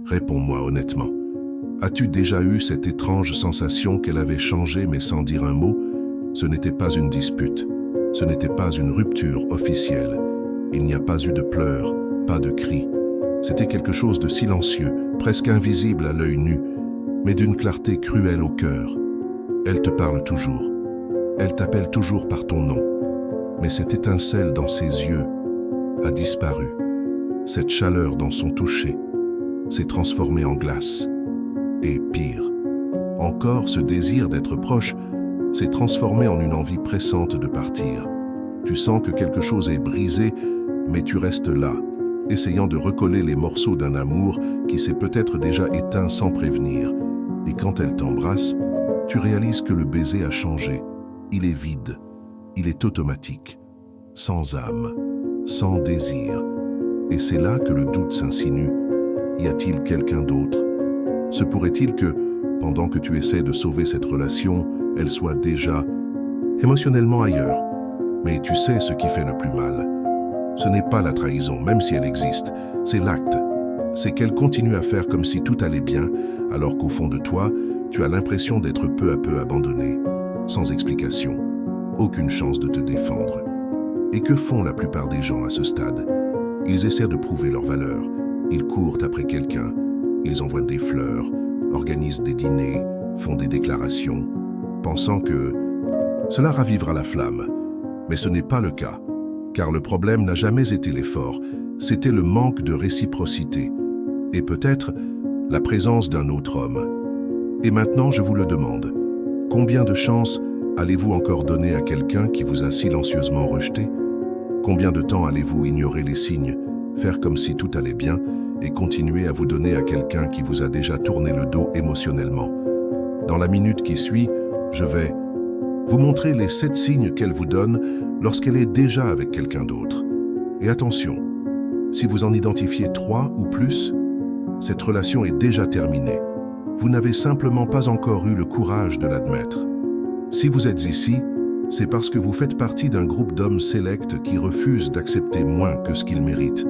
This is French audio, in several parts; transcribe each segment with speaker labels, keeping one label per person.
Speaker 1: Réponds-moi honnêtement. As-tu déjà eu cette étrange sensation qu'elle avait changé mais sans dire un mot? Ce n'était pas une dispute. Ce n'était pas une rupture officielle. Il n'y a pas eu de pleurs, pas de cris. C'était quelque chose de silencieux, presque invisible à l'œil nu, mais d'une clarté cruelle au cœur. Elle te parle toujours. Elle t'appelle toujours par ton nom. Mais cette étincelle dans ses yeux a disparu. Cette chaleur dans son toucher s'est transformée en glace. Et pire, encore ce désir d'être proche s'est transformé en une envie pressante de partir. Tu sens que quelque chose est brisé, mais tu restes là, essayant de recoller les morceaux d'un amour qui s'est peut-être déjà éteint sans prévenir. Et quand elle t'embrasse, tu réalises que le baiser a changé. Il est vide, il est automatique, sans âme, sans désir. Et c'est là que le doute s'insinue. Y a-t-il quelqu'un d'autre? Se pourrait-il que, pendant que tu essaies de sauver cette relation, elle soit déjà émotionnellement ailleurs? Mais tu sais ce qui fait le plus mal. Ce n'est pas la trahison, même si elle existe, c'est l'acte. C'est qu'elle continue à faire comme si tout allait bien, alors qu'au fond de toi, tu as l'impression d'être peu à peu abandonné, sans explication, aucune chance de te défendre. Et que font la plupart des gens à ce stade? Ils essaient de prouver leur valeur, ils courent après quelqu'un, ils envoient des fleurs, organisent des dîners, font des déclarations, pensant que cela ravivera la flamme. Mais ce n'est pas le cas, car le problème n'a jamais été l'effort, c'était le manque de réciprocité, et peut-être la présence d'un autre homme. Et maintenant, je vous le demande, combien de chances allez-vous encore donner à quelqu'un qui vous a silencieusement rejeté? Combien de temps allez-vous ignorer les signes, faire comme si tout allait bien, et continuer à vous donner à quelqu'un qui vous a déjà tourné le dos émotionnellement? Dans la minute qui suit, je vais vous montrer les 7 signes qu'elle vous donne lorsqu'elle est déjà avec quelqu'un d'autre. Et attention, si vous en identifiez 3 ou plus, cette relation est déjà terminée. Vous n'avez simplement pas encore eu le courage de l'admettre. Si vous êtes ici, c'est parce que vous faites partie d'un groupe d'hommes sélects qui refusent d'accepter moins que ce qu'ils méritent.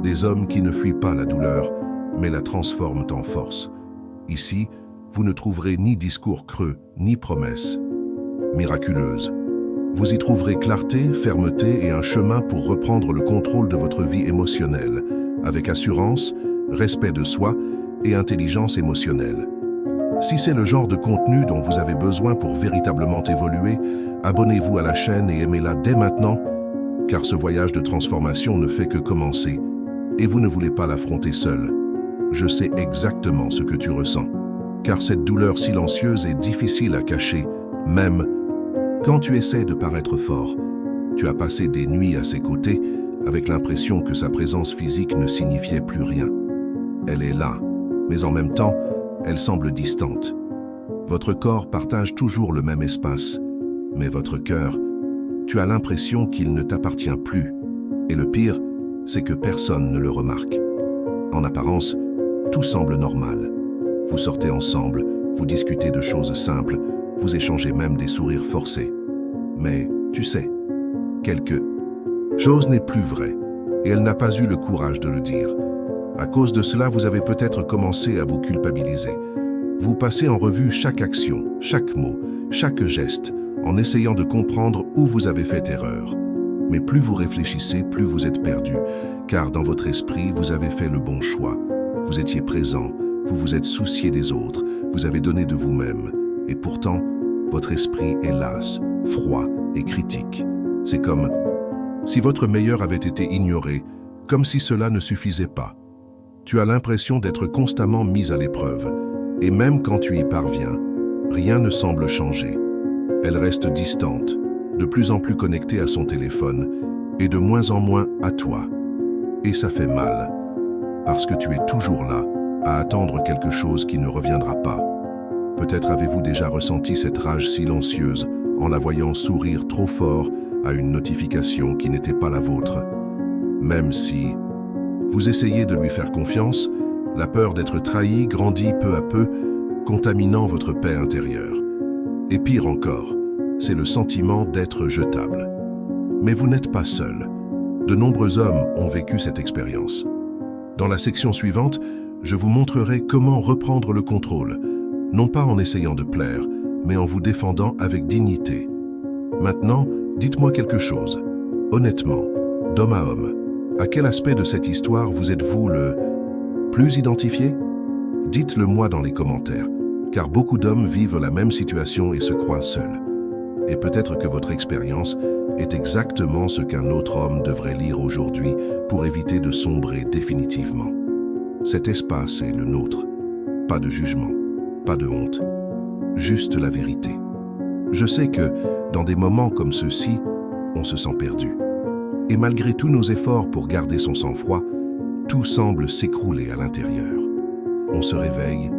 Speaker 1: Des hommes qui ne fuient pas la douleur, mais la transforment en force. Ici, vous ne trouverez ni discours creux, ni promesses miraculeuses. Vous y trouverez clarté, fermeté et un chemin pour reprendre le contrôle de votre vie émotionnelle, avec assurance, respect de soi et intelligence émotionnelle. Si c'est le genre de contenu dont vous avez besoin pour véritablement évoluer, abonnez-vous à la chaîne et aimez-la dès maintenant, car ce voyage de transformation ne fait que commencer, et vous ne voulez pas l'affronter seul. Je sais exactement ce que tu ressens, car cette douleur silencieuse est difficile à cacher, même quand tu essaies de paraître fort. Tu as passé des nuits à ses côtés, avec l'impression que sa présence physique ne signifiait plus rien. Elle est là, mais en même temps, elle semble distante. Votre corps partage toujours le même espace, mais votre cœur, tu as l'impression qu'il ne t'appartient plus. Et le pire, c'est que personne ne le remarque. En apparence, tout semble normal. Vous sortez ensemble, vous discutez de choses simples, vous échangez même des sourires forcés. Mais, tu sais, quelque chose n'est plus vrai, et elle n'a pas eu le courage de le dire. À cause de cela, vous avez peut-être commencé à vous culpabiliser. Vous passez en revue chaque action, chaque mot, chaque geste, en essayant de comprendre où vous avez fait erreur. Mais plus vous réfléchissez, plus vous êtes perdu, car dans votre esprit, vous avez fait le bon choix. Vous étiez présent, vous vous êtes soucié des autres, vous avez donné de vous-même. Et pourtant, votre esprit est las, froid et critique. C'est comme si votre meilleur avait été ignoré, comme si cela ne suffisait pas. Tu as l'impression d'être constamment mis à l'épreuve, et même quand tu y parviens, rien ne semble changer. Elle reste distante, de plus en plus connectée à son téléphone, et de moins en moins à toi. Et ça fait mal, parce que tu es toujours là, à attendre quelque chose qui ne reviendra pas. Peut-être avez-vous déjà ressenti cette rage silencieuse en la voyant sourire trop fort à une notification qui n'était pas la vôtre. Même si vous essayez de lui faire confiance, la peur d'être trahi grandit peu à peu, contaminant votre paix intérieure. Et pire encore, c'est le sentiment d'être jetable. Mais vous n'êtes pas seul. De nombreux hommes ont vécu cette expérience. Dans la section suivante, Je vous montrerai comment reprendre le contrôle, non pas en essayant de plaire, mais en vous défendant avec dignité. Maintenant, dites-moi quelque chose. Honnêtement, d'homme à homme, à quel aspect de cette histoire vous êtes-vous le plus identifié? Dites-le moi dans les commentaires, car beaucoup d'hommes vivent la même situation et se croient seuls. Et peut-être que votre expérience est exactement ce qu'un autre homme devrait lire aujourd'hui pour éviter de sombrer définitivement. Cet espace est le nôtre. Pas de jugement, pas de honte, juste la vérité. Je sais que, dans des moments comme ceux-ci, on se sent perdu. Et malgré tous nos efforts pour garder son sang-froid, tout semble s'écrouler à l'intérieur. On se réveille,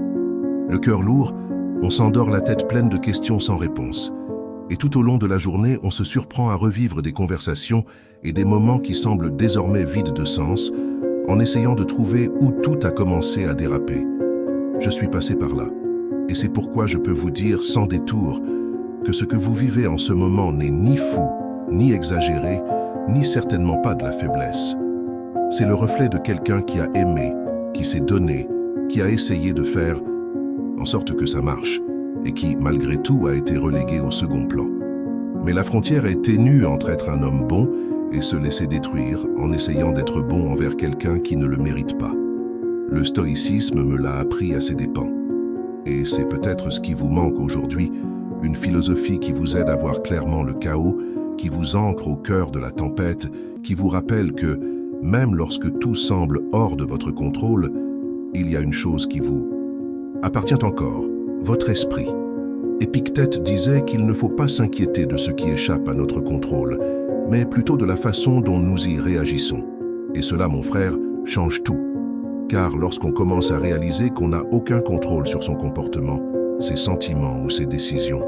Speaker 1: le cœur lourd, on s'endort la tête pleine de questions sans réponse. Et tout au long de la journée, on se surprend à revivre des conversations et des moments qui semblent désormais vides de sens, en essayant de trouver où tout a commencé à déraper. Je suis passé par là, et c'est pourquoi je peux vous dire sans détour que ce que vous vivez en ce moment n'est ni fou, ni exagéré, ni certainement pas de la faiblesse. C'est le reflet de quelqu'un qui a aimé, qui s'est donné, qui a essayé de faire en sorte que ça marche, et qui, malgré tout, a été relégué au second plan. Mais la frontière est ténue entre être un homme bon et se laisser détruire en essayant d'être bon envers quelqu'un qui ne le mérite pas. Le stoïcisme me l'a appris à ses dépens. Et c'est peut-être ce qui vous manque aujourd'hui, une philosophie qui vous aide à voir clairement le chaos, qui vous ancre au cœur de la tempête, qui vous rappelle que, même lorsque tout semble hors de votre contrôle, il y a une chose qui vous appartient encore, votre esprit. Épictète disait qu'il ne faut pas s'inquiéter de ce qui échappe à notre contrôle, mais plutôt de la façon dont nous y réagissons. Et cela, mon frère, change tout. Car lorsqu'on commence à réaliser qu'on n'a aucun contrôle sur son comportement, ses sentiments ou ses décisions,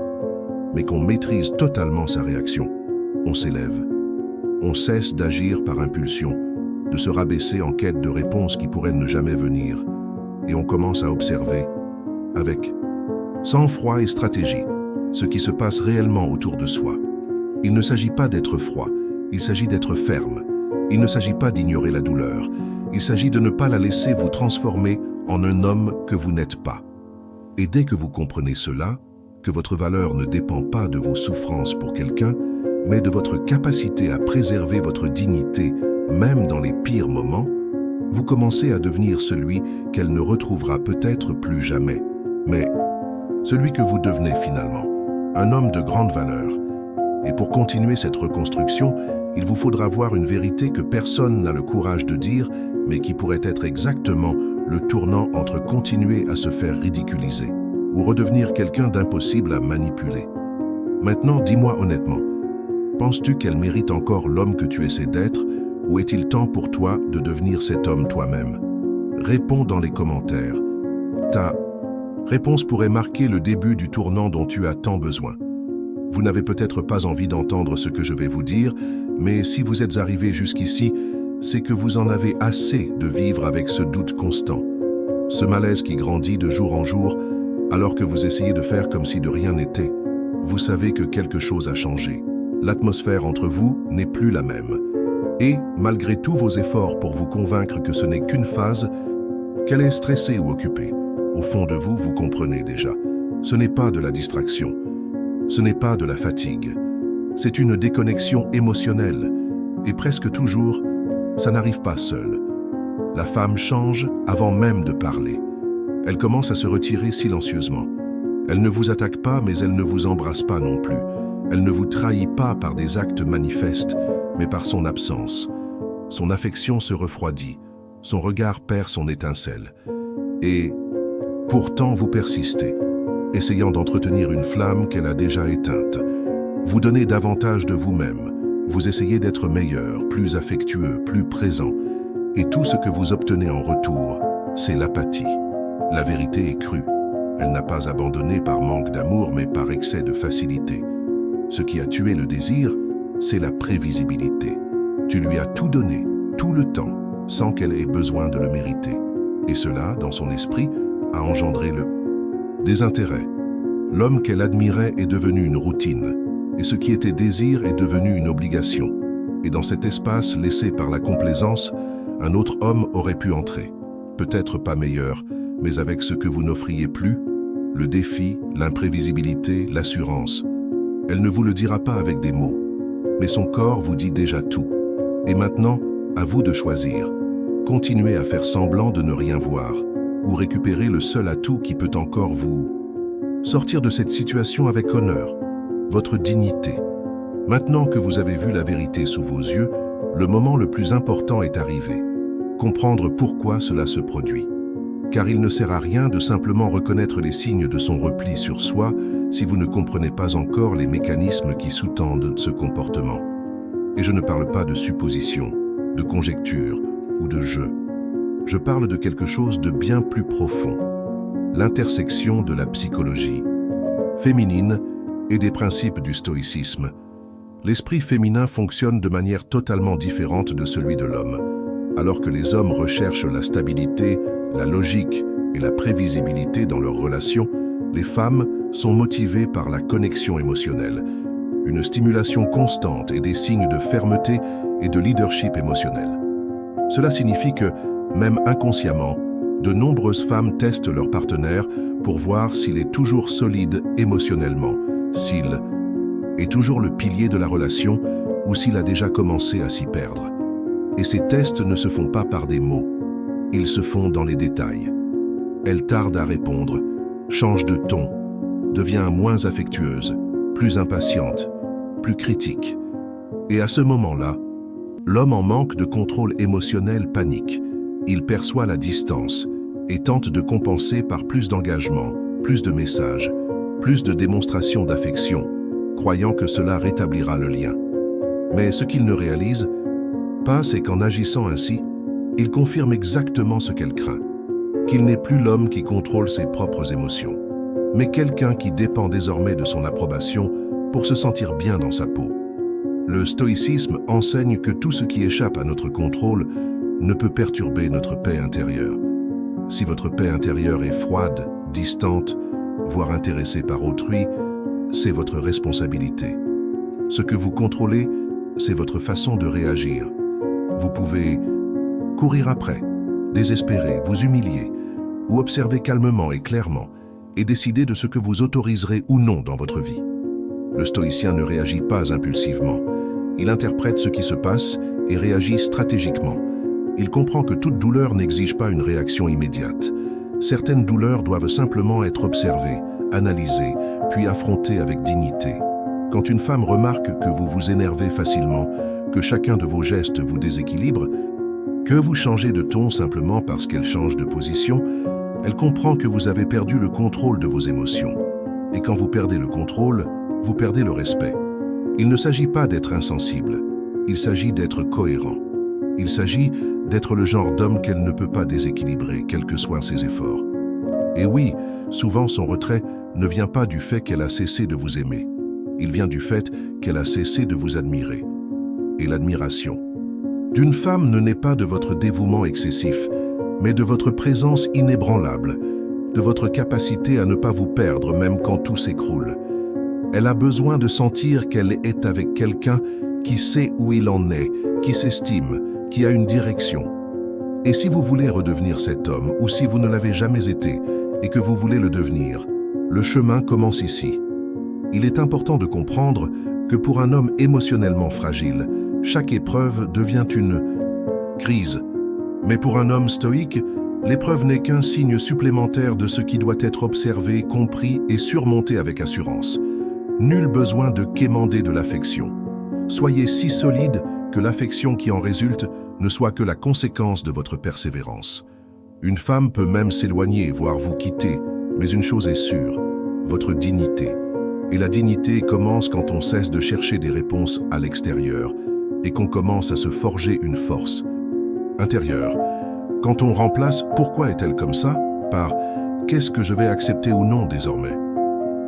Speaker 1: mais qu'on maîtrise totalement sa réaction, on s'élève. On cesse d'agir par impulsion, de se rabaisser en quête de réponses qui pourraient ne jamais venir, et on commence à observer, avec sang-froid et stratégie, ce qui se passe réellement autour de soi. Il ne s'agit pas d'être froid, il s'agit d'être ferme. Il ne s'agit pas d'ignorer la douleur, il s'agit de ne pas la laisser vous transformer en un homme que vous n'êtes pas. Et dès que vous comprenez cela, que votre valeur ne dépend pas de vos souffrances pour quelqu'un, mais de votre capacité à préserver votre dignité, même dans les pires moments, vous commencez à devenir celui qu'elle ne retrouvera peut-être plus jamais, mais celui que vous devenez finalement, un homme de grande valeur. Et pour continuer cette reconstruction, il vous faudra voir une vérité que personne n'a le courage de dire, mais qui pourrait être exactement le tournant entre continuer à se faire ridiculiser ou redevenir quelqu'un d'impossible à manipuler. Maintenant, dis-moi honnêtement, penses-tu qu'elle mérite encore l'homme que tu essaies d'être, ou est-il temps pour toi de devenir cet homme toi-même? Réponds dans les commentaires. Ta réponse pourrait marquer le début du tournant dont tu as tant besoin. Vous n'avez peut-être pas envie d'entendre ce que je vais vous dire, mais si vous êtes arrivé jusqu'ici, c'est que vous en avez assez de vivre avec ce doute constant, ce malaise qui grandit de jour en jour, alors que vous essayez de faire comme si de rien n'était. Vous savez que quelque chose a changé. L'atmosphère entre vous n'est plus la même. Et, malgré tous vos efforts pour vous convaincre que ce n'est qu'une phase, qu'elle est stressée ou occupée, au fond de vous, vous comprenez déjà. Ce n'est pas de la distraction. Ce n'est pas de la fatigue. C'est une déconnexion émotionnelle. Et presque toujours, ça n'arrive pas seul. La femme change avant même de parler. Elle commence à se retirer silencieusement. Elle ne vous attaque pas, mais elle ne vous embrasse pas non plus. Elle ne vous trahit pas par des actes manifestes, mais par son absence. Son affection se refroidit. Son regard perd son étincelle. Et pourtant, vous persistez, essayant d'entretenir une flamme qu'elle a déjà éteinte. Vous donnez davantage de vous-même. Vous essayez d'être meilleur, plus affectueux, plus présent. Et tout ce que vous obtenez en retour, c'est l'apathie. La vérité est crue. Elle n'a pas abandonné par manque d'amour, mais par excès de facilité. Ce qui a tué le désir, c'est la prévisibilité. Tu lui as tout donné, tout le temps, sans qu'elle ait besoin de le mériter. Et cela, dans son esprit, a engendré le désintérêt. L'homme qu'elle admirait est devenu une routine, et ce qui était désir est devenu une obligation. Et dans cet espace laissé par la complaisance, un autre homme aurait pu entrer. peut-être pas meilleure, mais avec ce que vous n'offriez plus, le défi, l'imprévisibilité, l'assurance. Elle ne vous le dira pas avec des mots, mais son corps vous dit déjà tout. Et maintenant, à vous de choisir. Continuez à faire semblant de ne rien voir, ou récupérer le seul atout qui peut encore vous sortir de cette situation avec honneur, votre dignité. Maintenant que vous avez vu la vérité sous vos yeux, le moment le plus important est arrivé. Comprendre pourquoi cela se produit. Car il ne sert à rien de simplement reconnaître les signes de son repli sur soi si vous ne comprenez pas encore les mécanismes qui sous-tendent ce comportement. Et je ne parle pas de supposition, de conjecture ou de jeu. Je parle de quelque chose de bien plus profond. L'intersection de la psychologie féminine et des principes du stoïcisme. L'esprit féminin fonctionne de manière totalement différente de celui de l'homme. Alors que les hommes recherchent la stabilité, la logique et la prévisibilité dans leurs relations, les femmes sont motivées par la connexion émotionnelle, une stimulation constante et des signes de fermeté et de leadership émotionnel. Cela signifie que, même inconsciemment, de nombreuses femmes testent leur partenaire pour voir s'il est toujours solide émotionnellement, s'il est toujours le pilier de la relation ou s'il a déjà commencé à s'y perdre. Et ces tests ne se font pas par des mots, ils se font dans les détails. Elle tarde à répondre, change de ton, devient moins affectueuse, plus impatiente, plus critique. Et à ce moment-là, l'homme en manque de contrôle émotionnel panique. Il perçoit la distance et tente de compenser par plus d'engagement, plus de messages, plus de démonstrations d'affection, croyant que cela rétablira le lien. Mais ce qu'il ne réalise pas, c'est qu'en agissant ainsi, il confirme exactement ce qu'elle craint, qu'il n'est plus l'homme qui contrôle ses propres émotions, mais quelqu'un qui dépend désormais de son approbation pour se sentir bien dans sa peau. Le stoïcisme enseigne que tout ce qui échappe à notre contrôle ne peut perturber notre paix intérieure. Si votre paix intérieure est froide, distante, voire intéressée par autrui, c'est votre responsabilité. Ce que vous contrôlez, c'est votre façon de réagir. Vous pouvez courir après, désespérer, vous humilier, ou observer calmement et clairement et décider de ce que vous autoriserez ou non dans votre vie. Le stoïcien ne réagit pas impulsivement. Il interprète ce qui se passe et réagit stratégiquement. Il comprend que toute douleur n'exige pas une réaction immédiate. Certaines douleurs doivent simplement être observées, analysées, puis affrontées avec dignité. Quand une femme remarque que vous vous énervez facilement, que chacun de vos gestes vous déséquilibre, que vous changez de ton simplement parce qu'elle change de position, elle comprend que vous avez perdu le contrôle de vos émotions. Et quand vous perdez le contrôle, vous perdez le respect. Il ne s'agit pas d'être insensible, il s'agit d'être cohérent. Il s'agit d'être le genre d'homme qu'elle ne peut pas déséquilibrer, quels que soient ses efforts. Et oui, souvent son retrait ne vient pas du fait qu'elle a cessé de vous aimer. Il vient du fait qu'elle a cessé de vous admirer. Et l'admiration d'une femme ne naît pas de votre dévouement excessif, mais de votre présence inébranlable, de votre capacité à ne pas vous perdre même quand tout s'écroule. Elle a besoin de sentir qu'elle est avec quelqu'un qui sait où il en est, qui s'estime, qui a une direction. Et si vous voulez redevenir cet homme, ou si vous ne l'avez jamais été, et que vous voulez le devenir, le chemin commence ici. Il est important de comprendre que pour un homme émotionnellement fragile, chaque épreuve devient une crise. Mais pour un homme stoïque, l'épreuve n'est qu'un signe supplémentaire de ce qui doit être observé, compris et surmonté avec assurance. Nul besoin de quémander de l'affection. Soyez si solide que l'affection qui en résulte ne soit que la conséquence de votre persévérance. Une femme peut même s'éloigner, voire vous quitter, mais une chose est sûre, votre dignité. Et la dignité commence quand on cesse de chercher des réponses à l'extérieur et qu'on commence à se forger une force intérieure. Quand on remplace « Pourquoi est-elle comme ça ?» par « Qu'est-ce que je vais accepter ou non désormais ?»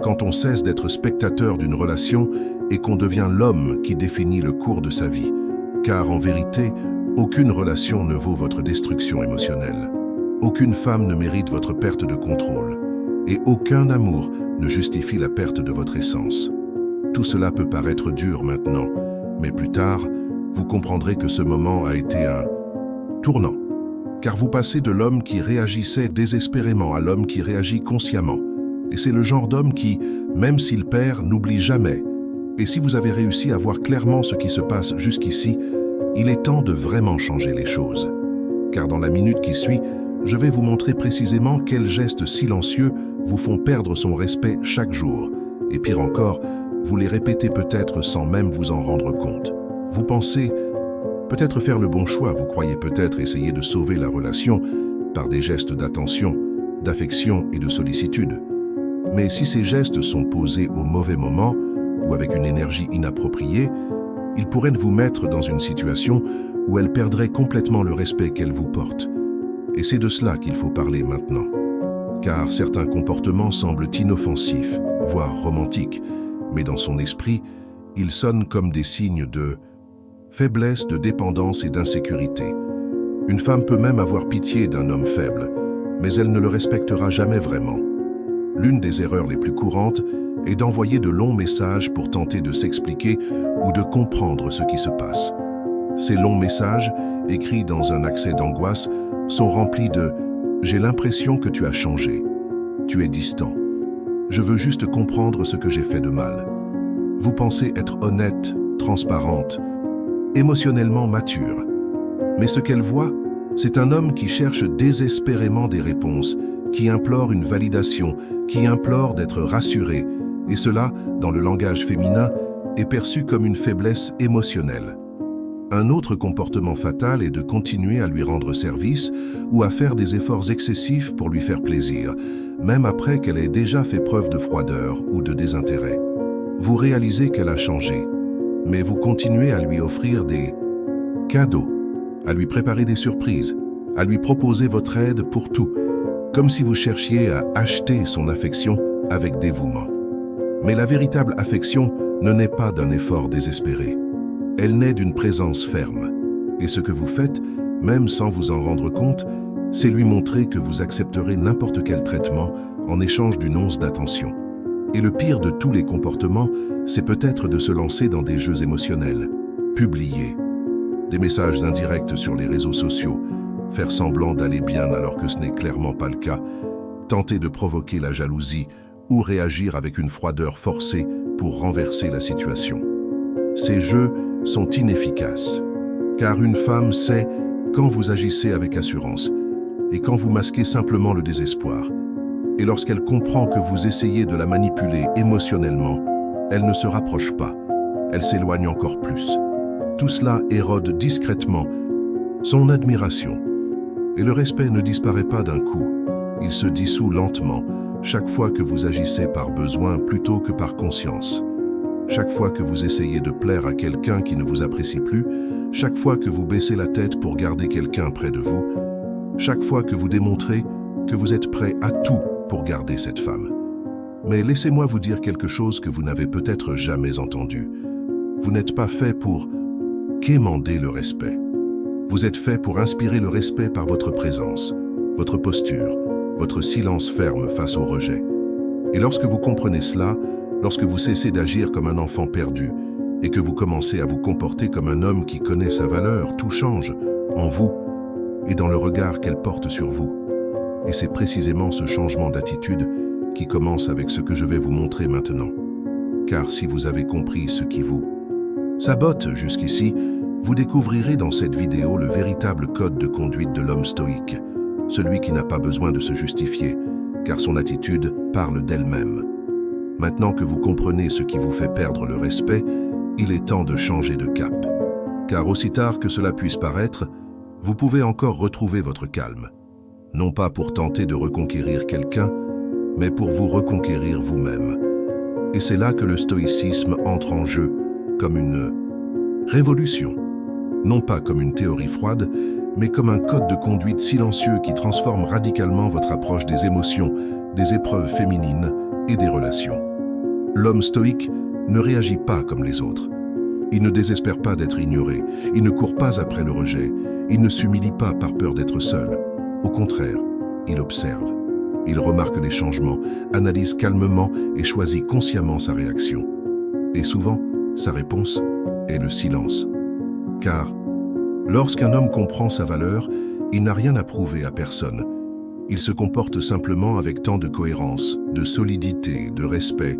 Speaker 1: Quand on cesse d'être spectateur d'une relation et qu'on devient l'homme qui définit le cours de sa vie. Car en vérité, aucune relation ne vaut votre destruction émotionnelle. Aucune femme ne mérite votre perte de contrôle. Et aucun amour ne justifie la perte de votre essence. Tout cela peut paraître dur maintenant, mais plus tard, vous comprendrez que ce moment a été un tournant. car vous passez de l'homme qui réagissait désespérément à l'homme qui réagit consciemment. Et c'est le genre d'homme qui, même s'il perd, n'oublie jamais. Et si vous avez réussi à voir clairement ce qui se passe jusqu'ici, il est temps de vraiment changer les choses. Car dans la minute qui suit, je vais vous montrer précisément quels gestes silencieux vous font perdre son respect chaque jour. Et pire encore, vous les répétez peut-être sans même vous en rendre compte. Vous pensez peut-être faire le bon choix, vous croyez peut-être essayer de sauver la relation par des gestes d'attention, d'affection et de sollicitude. Mais si ces gestes sont posés au mauvais moment ou avec une énergie inappropriée, ils pourraient vous mettre dans une situation où elle perdrait complètement le respect qu'elle vous porte. Et c'est de cela qu'il faut parler maintenant. Car certains comportements semblent inoffensifs, voire romantiques, mais dans son esprit, ils sonnent comme des signes de faiblesse, de dépendance et d'insécurité. Une femme peut même avoir pitié d'un homme faible, mais elle ne le respectera jamais vraiment. L'une des erreurs les plus courantes est d'envoyer de longs messages pour tenter de s'expliquer ou de comprendre ce qui se passe. Ces longs messages, écrits dans un accès d'angoisse, sont remplis de « J'ai l'impression que tu as changé. Tu es distant. Je veux juste comprendre ce que j'ai fait de mal. » Vous pensez être honnête, transparente, émotionnellement mature. Mais ce qu'elle voit, c'est un homme qui cherche désespérément des réponses, qui implore une validation, qui implore d'être rassuré, et cela, dans le langage féminin, est perçu comme une faiblesse émotionnelle. Un autre comportement fatal est de continuer à lui rendre service ou à faire des efforts excessifs pour lui faire plaisir, même après qu'elle ait déjà fait preuve de froideur ou de désintérêt. Vous réalisez qu'elle a changé, mais vous continuez à lui offrir des cadeaux, à lui préparer des surprises, à lui proposer votre aide pour tout, comme si vous cherchiez à acheter son affection avec dévouement. Mais la véritable affection ne naît pas d'un effort désespéré. Elle naît d'une présence ferme. Et ce que vous faites, même sans vous en rendre compte, c'est lui montrer que vous accepterez n'importe quel traitement en échange d'une once d'attention. Et le pire de tous les comportements, c'est peut-être de se lancer dans des jeux émotionnels, publier des messages indirects sur les réseaux sociaux, faire semblant d'aller bien alors que ce n'est clairement pas le cas, tenter de provoquer la jalousie ou réagir avec une froideur forcée pour renverser la situation. Ces jeux sont inefficaces, car une femme sait quand vous agissez avec assurance et quand vous masquez simplement le désespoir. Et lorsqu'elle comprend que vous essayez de la manipuler émotionnellement, elle ne se rapproche pas, elle s'éloigne encore plus. Tout cela érode discrètement son admiration. Et le respect ne disparaît pas d'un coup, il se dissout lentement chaque fois que vous agissez par besoin plutôt que par conscience. Chaque fois que vous essayez de plaire à quelqu'un qui ne vous apprécie plus, chaque fois que vous baissez la tête pour garder quelqu'un près de vous, chaque fois que vous démontrez que vous êtes prêt à tout pour garder cette femme. Mais laissez-moi vous dire quelque chose que vous n'avez peut-être jamais entendu. Vous n'êtes pas fait pour quémander le respect. Vous êtes fait pour inspirer le respect par votre présence, votre posture, votre silence ferme face au rejet. Et lorsque vous comprenez cela, lorsque vous cessez d'agir comme un enfant perdu et que vous commencez à vous comporter comme un homme qui connaît sa valeur, tout change en vous et dans le regard qu'elle porte sur vous. Et c'est précisément ce changement d'attitude qui commence avec ce que je vais vous montrer maintenant. Car si vous avez compris ce qui vous sabote jusqu'ici, vous découvrirez dans cette vidéo le véritable code de conduite de l'homme stoïque, celui qui n'a pas besoin de se justifier, car son attitude parle d'elle-même. Maintenant que vous comprenez ce qui vous fait perdre le respect, il est temps de changer de cap. Car aussi tard que cela puisse paraître, vous pouvez encore retrouver votre calme. Non pas pour tenter de reconquérir quelqu'un, mais pour vous reconquérir vous-même. Et c'est là que le stoïcisme entre en jeu, comme une révolution. Non pas comme une théorie froide, mais comme un code de conduite silencieux qui transforme radicalement votre approche des émotions, des épreuves féminines et des relations. L'homme stoïque ne réagit pas comme les autres. Il ne désespère pas d'être ignoré, il ne court pas après le rejet, il ne s'humilie pas par peur d'être seul. Au contraire, il observe, il remarque les changements, analyse calmement et choisit consciemment sa réaction. Et souvent, sa réponse est le silence. Car lorsqu'un homme comprend sa valeur, Il n'a rien à prouver à personne. Il se comporte simplement avec tant de cohérence, de solidité, de respect,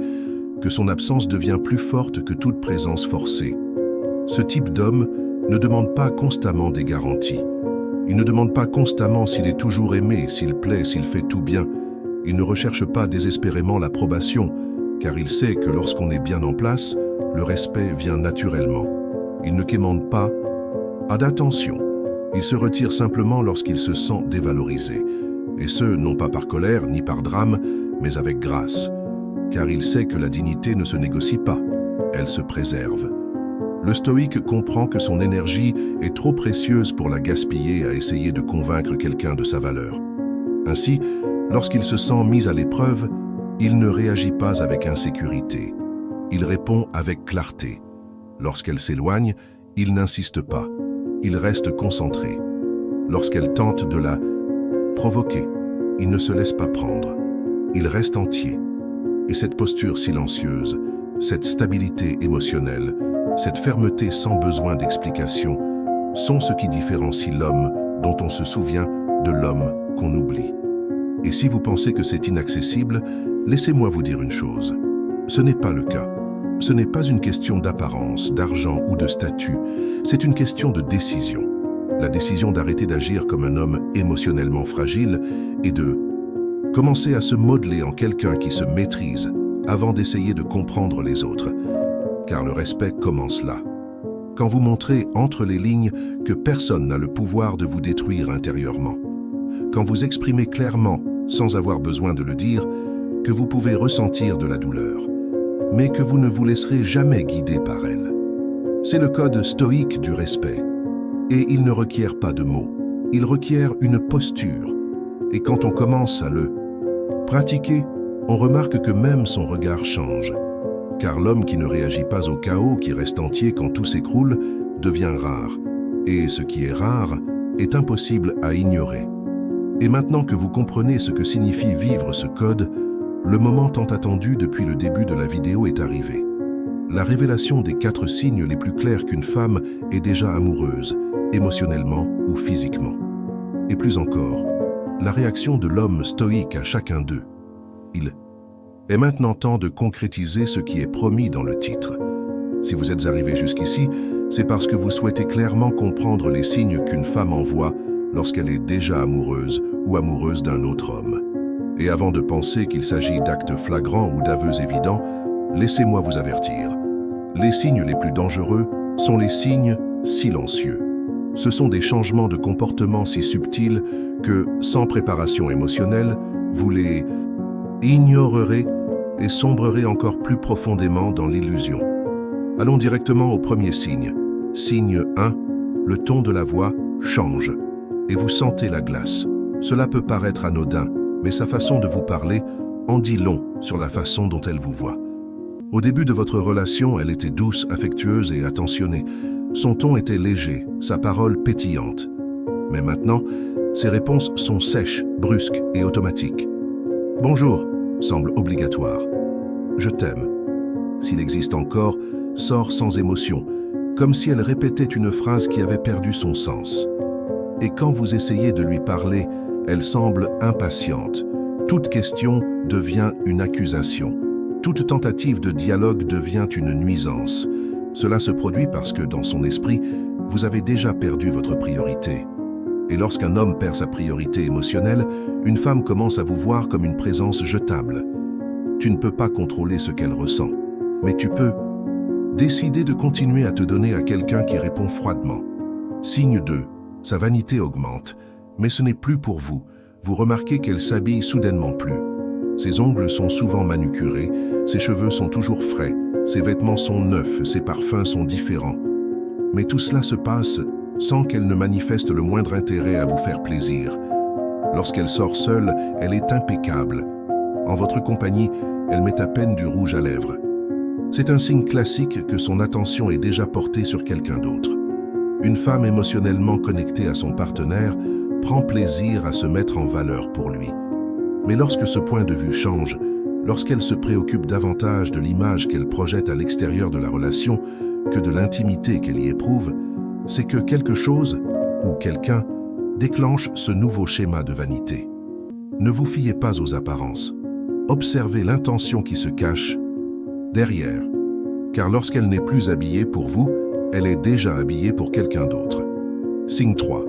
Speaker 1: que son absence devient plus forte que toute présence forcée. Ce type d'homme ne demande pas constamment des garanties. Il ne demande pas constamment s'il est toujours aimé, s'il plaît, s'il fait tout bien. Il ne recherche pas désespérément l'approbation, car il sait que lorsqu'on est bien en place, le respect vient naturellement. Il ne quémande pas « à d'attention ». Il se retire simplement lorsqu'il se sent dévalorisé. Et ce, non pas par colère ni par drame, mais avec grâce. Car il sait que la dignité ne se négocie pas, elle se préserve. Le stoïque comprend que son énergie est trop précieuse pour la gaspiller à essayer de convaincre quelqu'un de sa valeur. Ainsi, lorsqu'il se sent mis à l'épreuve, il ne réagit pas avec insécurité. Il répond avec clarté. Lorsqu'elle s'éloigne, il n'insiste pas. Il reste concentré. Lorsqu'elle tente de la provoquer, il ne se laisse pas prendre. Il reste entier. Et cette posture silencieuse, cette stabilité émotionnelle, cette fermeté sans besoin d'explication, sont ce qui différencie l'homme dont on se souvient de l'homme qu'on oublie. Et si vous pensez que c'est inaccessible, laissez-moi vous dire une chose. Ce n'est pas le cas. Ce n'est pas une question d'apparence, d'argent ou de statut. C'est une question de décision. La décision d'arrêter d'agir comme un homme émotionnellement fragile et de commencer à se modeler en quelqu'un qui se maîtrise avant d'essayer de comprendre les autres. Car le respect commence là. Quand vous montrez entre les lignes que personne n'a le pouvoir de vous détruire intérieurement. Quand vous exprimez clairement, sans avoir besoin de le dire, que vous pouvez ressentir de la douleur, mais que vous ne vous laisserez jamais guider par elle. C'est le code stoïque du respect. Et il ne requiert pas de mots, il requiert une posture. Et quand on commence à le pratiquer, on remarque que même son regard change. Car l'homme qui ne réagit pas au chaos, qui reste entier quand tout s'écroule, devient rare. Et ce qui est rare est impossible à ignorer. Et maintenant que vous comprenez ce que signifie vivre ce code, le moment tant attendu depuis le début de la vidéo est arrivé. La révélation des 4 signes les plus clairs qu'une femme est déjà amoureuse, émotionnellement ou physiquement. Et plus encore, la réaction de l'homme stoïque à chacun d'eux. Il est maintenant temps de concrétiser ce qui est promis dans le titre. Si vous êtes arrivé jusqu'ici, c'est parce que vous souhaitez clairement comprendre les signes qu'une femme envoie lorsqu'elle est déjà amoureuse ou amoureuse d'un autre homme. Et avant de penser qu'il s'agit d'actes flagrants ou d'aveux évidents, laissez-moi vous avertir. Les signes les plus dangereux sont les signes silencieux. Ce sont des changements de comportement si subtils que, sans préparation émotionnelle, vous les ignorerez et sombrerez encore plus profondément dans l'illusion. Allons directement au premier signe. Signe 1, le ton de la voix change et vous sentez la glace. Cela peut paraître anodin, mais sa façon de vous parler en dit long sur la façon dont elle vous voit. Au début de votre relation, elle était douce, affectueuse et attentionnée. Son ton était léger, sa parole pétillante. Mais maintenant, ses réponses sont sèches, brusques et automatiques. « Bonjour » semble obligatoire. « Je t'aime » s'il existe encore, sort sans émotion, comme si elle répétait une phrase qui avait perdu son sens. Et quand vous essayez de lui parler, elle semble impatiente. Toute question devient une accusation. Toute tentative de dialogue devient une nuisance. Cela se produit parce que, dans son esprit, vous avez déjà perdu votre priorité. Et lorsqu'un homme perd sa priorité émotionnelle, une femme commence à vous voir comme une présence jetable. Tu ne peux pas contrôler ce qu'elle ressent, mais tu peux décider de continuer à te donner à quelqu'un qui répond froidement. Signe 2, sa vanité augmente, mais ce n'est plus pour vous. Vous remarquez qu'elle s'habille soudainement plus. Ses ongles sont souvent manucurés, ses cheveux sont toujours frais, ses vêtements sont neufs, ses parfums sont différents. Mais tout cela se passe sans qu'elle ne manifeste le moindre intérêt à vous faire plaisir. Lorsqu'elle sort seule, elle est impeccable. En votre compagnie, elle met à peine du rouge à lèvres. C'est un signe classique que son attention est déjà portée sur quelqu'un d'autre. Une femme émotionnellement connectée à son partenaire prend plaisir à se mettre en valeur pour lui. Mais lorsque ce point de vue change, lorsqu'elle se préoccupe davantage de l'image qu'elle projette à l'extérieur de la relation que de l'intimité qu'elle y éprouve, c'est que quelque chose ou quelqu'un déclenche ce nouveau schéma de vanité. Ne vous fiez pas aux apparences. Observez l'intention qui se cache derrière, car lorsqu'elle n'est plus habillée pour vous, elle est déjà habillée pour quelqu'un d'autre. Signe 3.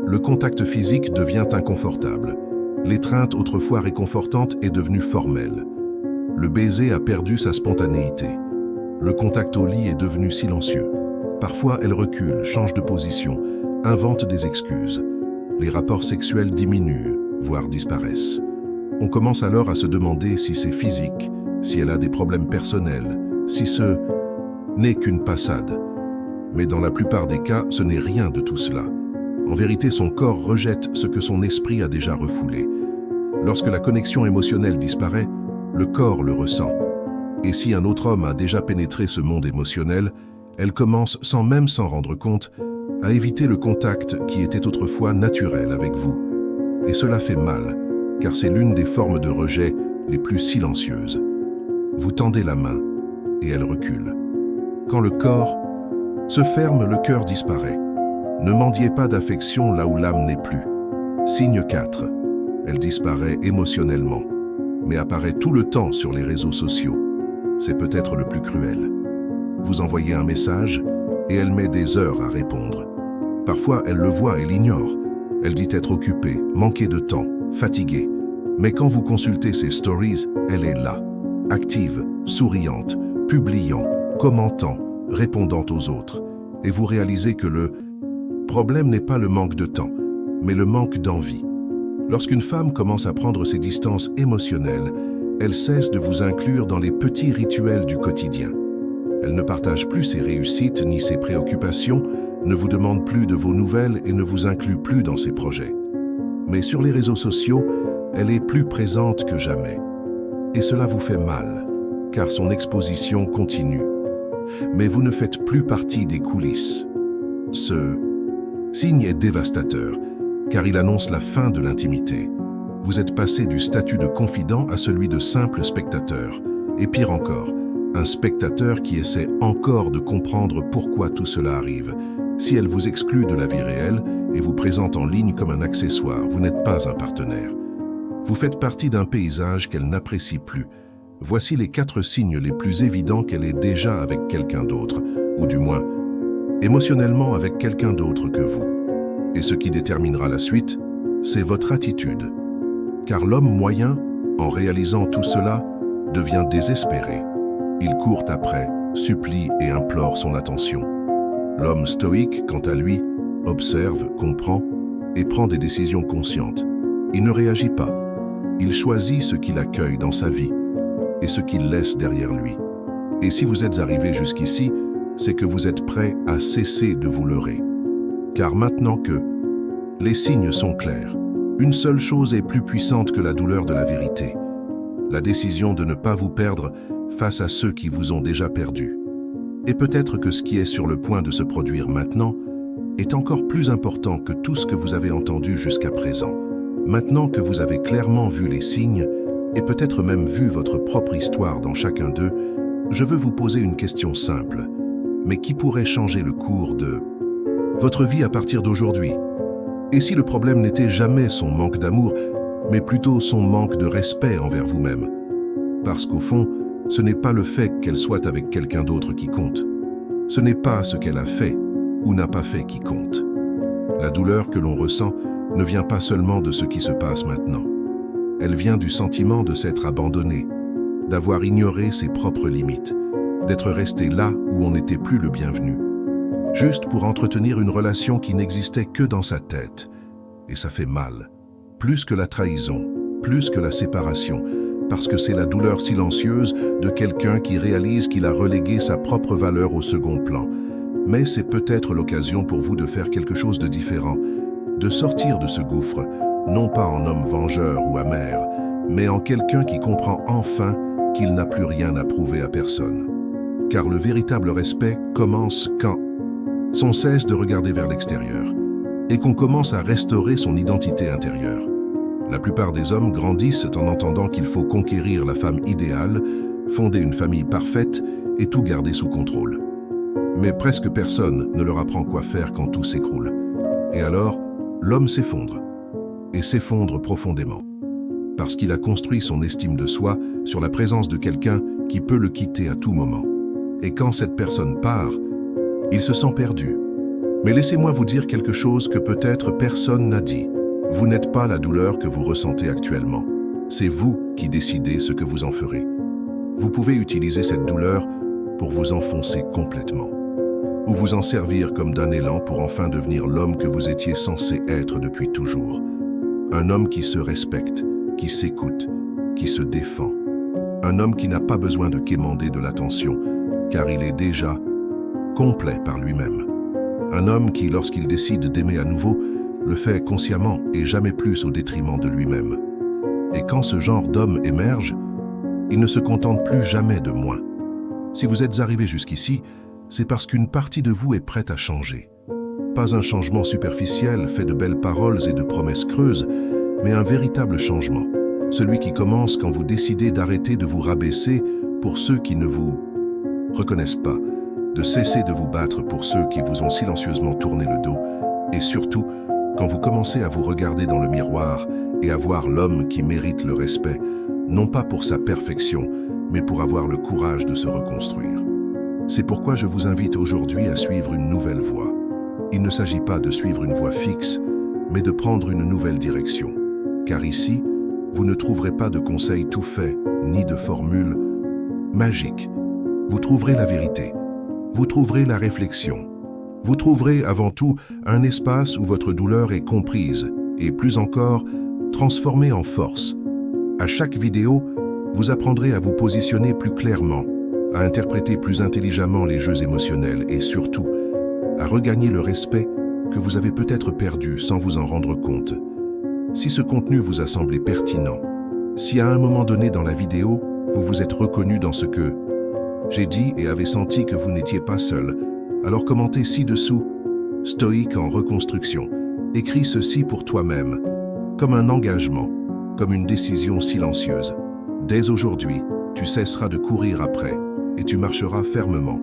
Speaker 1: Le contact physique devient inconfortable. L'étreinte autrefois réconfortante est devenue formelle. Le baiser a perdu sa spontanéité. Le contact au lit est devenu silencieux. Parfois, elle recule, change de position, invente des excuses. Les rapports sexuels diminuent, voire disparaissent. On commence alors à se demander si c'est physique, si elle a des problèmes personnels, si ce n'est qu'une passade. Mais dans la plupart des cas, ce n'est rien de tout cela. En vérité, son corps rejette ce que son esprit a déjà refoulé. Lorsque la connexion émotionnelle disparaît, le corps le ressent. Et si un autre homme a déjà pénétré ce monde émotionnel, elle commence, sans même s'en rendre compte, à éviter le contact qui était autrefois naturel avec vous. Et cela fait mal, car c'est l'une des formes de rejet les plus silencieuses. Vous tendez la main, et elle recule. Quand le corps se ferme, le cœur disparaît. Ne mendiez pas d'affection là où l'âme n'est plus. Signe 4. Elle disparaît émotionnellement, mais apparaît tout le temps sur les réseaux sociaux. C'est peut-être le plus cruel. Vous envoyez un message, et elle met des heures à répondre. Parfois, elle le voit et l'ignore. Elle dit être occupée, manquer de temps, fatiguée. Mais quand vous consultez ses stories, elle est là, active, souriante, publiant, commentant, répondant aux autres. Et vous réalisez que le problème n'est pas le manque de temps, mais le manque d'envie. Lorsqu'une femme commence à prendre ses distances émotionnelles, elle cesse de vous inclure dans les petits rituels du quotidien. Elle ne partage plus ses réussites ni ses préoccupations, ne vous demande plus de vos nouvelles et ne vous inclut plus dans ses projets. Mais sur les réseaux sociaux, elle est plus présente que jamais. Et cela vous fait mal, car son exposition continue. Mais vous ne faites plus partie des coulisses. Ce signe est dévastateur, car il annonce la fin de l'intimité. Vous êtes passé du statut de confident à celui de simple spectateur. Et pire encore, un spectateur qui essaie encore de comprendre pourquoi tout cela arrive. Si elle vous exclut de la vie réelle et vous présente en ligne comme un accessoire, vous n'êtes pas un partenaire. Vous faites partie d'un paysage qu'elle n'apprécie plus. Voici les 4 signes les plus évidents qu'elle est déjà avec quelqu'un d'autre, ou du moins, émotionnellement avec quelqu'un d'autre que vous. Et ce qui déterminera la suite, c'est votre attitude. Car l'homme moyen, en réalisant tout cela, devient désespéré. Il court après, supplie et implore son attention. L'homme stoïque, quant à lui, observe, comprend et prend des décisions conscientes. Il ne réagit pas. Il choisit ce qu'il accueille dans sa vie et ce qu'il laisse derrière lui. Et si vous êtes arrivé jusqu'ici, c'est que vous êtes prêt à cesser de vous leurrer. Car maintenant que les signes sont clairs, une seule chose est plus puissante que la douleur de la vérité. La décision de ne pas vous perdre face à ceux qui vous ont déjà perdu. Et peut-être que ce qui est sur le point de se produire maintenant est encore plus important que tout ce que vous avez entendu jusqu'à présent. Maintenant que vous avez clairement vu les signes, et peut-être même vu votre propre histoire dans chacun d'eux, je veux vous poser une question simple, mais qui pourrait changer le cours de votre vie à partir d'aujourd'hui. Et si le problème n'était jamais son manque d'amour, mais plutôt son manque de respect envers vous-même? Parce qu'au fond, ce n'est pas le fait qu'elle soit avec quelqu'un d'autre qui compte. Ce n'est pas ce qu'elle a fait ou n'a pas fait qui compte. La douleur que l'on ressent ne vient pas seulement de ce qui se passe maintenant. Elle vient du sentiment de s'être abandonné, d'avoir ignoré ses propres limites, d'être resté là où on n'était plus le bienvenu, juste pour entretenir une relation qui n'existait que dans sa tête. Et ça fait mal, plus que la trahison, plus que la séparation, parce que c'est la douleur silencieuse de quelqu'un qui réalise qu'il a relégué sa propre valeur au second plan. Mais c'est peut-être l'occasion pour vous de faire quelque chose de différent, de sortir de ce gouffre, non pas en homme vengeur ou amer, mais en quelqu'un qui comprend enfin qu'il n'a plus rien à prouver à personne. Car le véritable respect commence quand on cesse de regarder vers l'extérieur et qu'on commence à restaurer son identité intérieure. La plupart des hommes grandissent en entendant qu'il faut conquérir la femme idéale, fonder une famille parfaite et tout garder sous contrôle. Mais presque personne ne leur apprend quoi faire quand tout s'écroule. Et alors, l'homme s'effondre, et s'effondre profondément, parce qu'il a construit son estime de soi sur la présence de quelqu'un qui peut le quitter à tout moment. Et quand cette personne part, il se sent perdu. Mais laissez-moi vous dire quelque chose que peut-être personne n'a dit. Vous n'êtes pas la douleur que vous ressentez actuellement. C'est vous qui décidez ce que vous en ferez. Vous pouvez utiliser cette douleur pour vous enfoncer complètement, ou vous en servir comme d'un élan pour enfin devenir l'homme que vous étiez censé être depuis toujours. Un homme qui se respecte, qui s'écoute, qui se défend. Un homme qui n'a pas besoin de quémander de l'attention, car il est déjà complet par lui-même. Un homme qui, lorsqu'il décide d'aimer à nouveau, le fait consciemment et jamais plus au détriment de lui-même. Et quand ce genre d'homme émerge, il ne se contente plus jamais de moins. Si vous êtes arrivé jusqu'ici, c'est parce qu'une partie de vous est prête à changer. Pas un changement superficiel fait de belles paroles et de promesses creuses, mais un véritable changement. Celui qui commence quand vous décidez d'arrêter de vous rabaisser pour ceux qui ne vous reconnaissent pas, de cesser de vous battre pour ceux qui vous ont silencieusement tourné le dos, et surtout, quand vous commencez à vous regarder dans le miroir et à voir l'homme qui mérite le respect, non pas pour sa perfection, mais pour avoir le courage de se reconstruire. C'est pourquoi je vous invite aujourd'hui à suivre une nouvelle voie. Il ne s'agit pas de suivre une voie fixe, mais de prendre une nouvelle direction. Car ici, vous ne trouverez pas de conseils tout faits, ni de formules magiques. Vous trouverez la vérité. Vous trouverez la réflexion. Vous trouverez avant tout un espace où votre douleur est comprise et, plus encore, transformée en force. À chaque vidéo, vous apprendrez à vous positionner plus clairement, à interpréter plus intelligemment les jeux émotionnels et surtout, à regagner le respect que vous avez peut-être perdu sans vous en rendre compte. Si ce contenu vous a semblé pertinent, si à un moment donné dans la vidéo, vous vous êtes reconnu dans ce que j'ai dit et avez senti que vous n'étiez pas seul, alors commentez ci-dessous « Stoïque en reconstruction ». Écris ceci pour toi-même, comme un engagement, comme une décision silencieuse. Dès aujourd'hui, tu cesseras de courir après et tu marcheras fermement.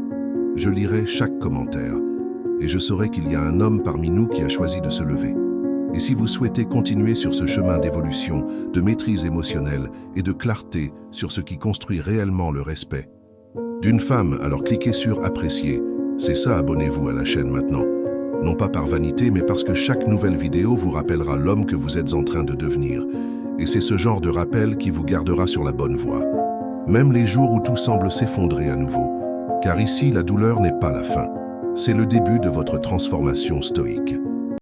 Speaker 1: Je lirai chaque commentaire et je saurai qu'il y a un homme parmi nous qui a choisi de se lever. Et si vous souhaitez continuer sur ce chemin d'évolution, de maîtrise émotionnelle et de clarté sur ce qui construit réellement le respect d'une femme, alors cliquez sur « Apprécier ». C'est ça, abonnez-vous à la chaîne maintenant. Non pas par vanité, mais parce que chaque nouvelle vidéo vous rappellera l'homme que vous êtes en train de devenir. Et c'est ce genre de rappel qui vous gardera sur la bonne voie. Même les jours où tout semble s'effondrer à nouveau. Car ici, la douleur n'est pas la fin. C'est le début de votre transformation stoïque.